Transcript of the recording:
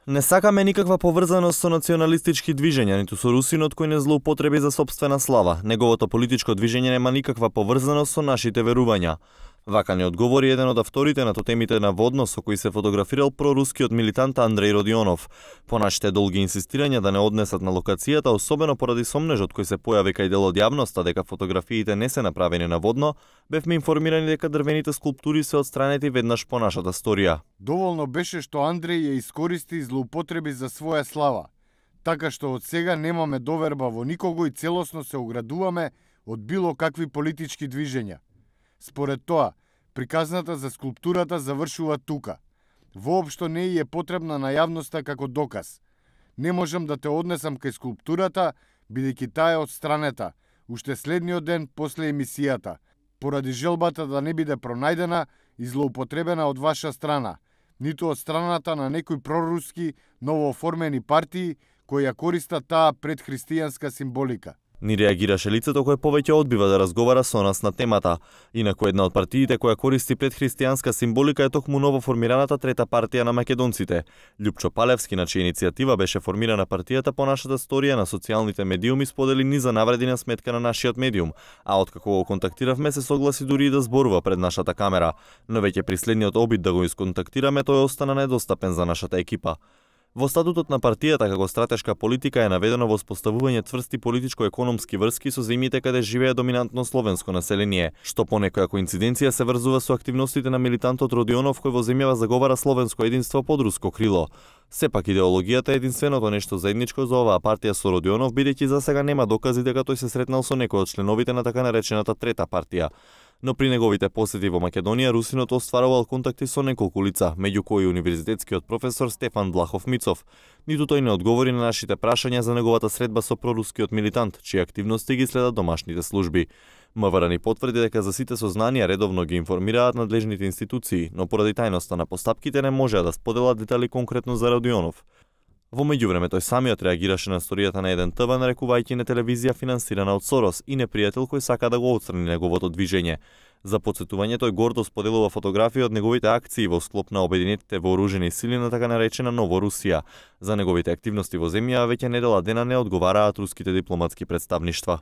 Не сакаме никаква поврзаност со националистички движења, ниту со русинот кој не злоупотреби за сопствена слава. Неговото политичко движење нема никаква поврзаност со нашите верувања. Вака не одговори еден од авторите на тотемите наводно со кој се фотографирал прорускиот милитант Андреј Родионов. По нашите долги инсистирања да не однесат на локацијата, особено поради сомнежот кој се појави кај дел од јавноста дека фотографиите не се направени наводно, бевме информирани дека дрвените скулптури се отстранети веднаш по нашата сторија. Доволно беше што Андреј ја искористи и злоупотреби за своја слава, така што од сега немаме доверба во никого и целосно се оградуваме од било какви политички движења. Според тоа, приказната за скулптурата завршува тука. Воопшто не е потребна на јавноста како доказ. Не можам да те однесам кај скулптурата, бидејќи таа е отстранета, уште следниот ден после емисијата, поради желбата да не биде пронајдена и злоупотребена од ваша страна, ниту од страната на некои проруски новооформени партии кои ја користат таа предхристијанска символика. Ни реагираше лицето кое повеќе одбива да разговара со нас на темата. Инаку една од партиите која користи предхристијанска символика е токму новоформираната трета партија на македонците. Љупчо Палевски, на чија иницијатива беше формирана партијата, по нашата сторија на социјалните медиуми сподели низа навреди на сметка на нашиот медиум, а откако го контактиравме се согласи дури и да зборува пред нашата камера. Но веќе при следниот обид да го исконтактираме, тој остана недостапен за нашата екипа. Во статутот на партијата како стратешка политика е наведено воспоставување цврсти политичко-економски врски со земјите каде живее доминантно словенско население, што по некоја коинциденција се врзува со активностите на милитантот Родионов кој во земјава заговара словенско единство под руско крило. Сепак идеологијата е единственото нешто заедничко за оваа партија со Родионов, бидејќи за сега нема докази дека тој се сретнал со некој од членовите на така наречената трета партија. Но при неговите посети во Македонија, русинот остварувал контакти со неколку лица, меѓу кои универзитетскиот професор Стефан Блахов Мицов. Ниту тој не одговори на нашите прашања за неговата средба со прорускиот милитант, чии активности ги следат домашните служби. МВР ни потврди дека за сите сознанија редовно ги информираат надлежните институции, но поради тајноста на постапките не можеа да споделат детали конкретно за Родионов. Во меѓувреме тој самиот реагираше на сторијата на еден ТВ, нарекувајќи не телевизија финансирана од Сорос и непријател кој сака да го отстрани неговото движење. За потсетување, тој гордо споделува фотографии од неговите акции во склоп на обединетите вооружени сили на така наречена Ново Русија. За неговите активности во земја веќе недела дена не одговараат руските дипломатски претставништва.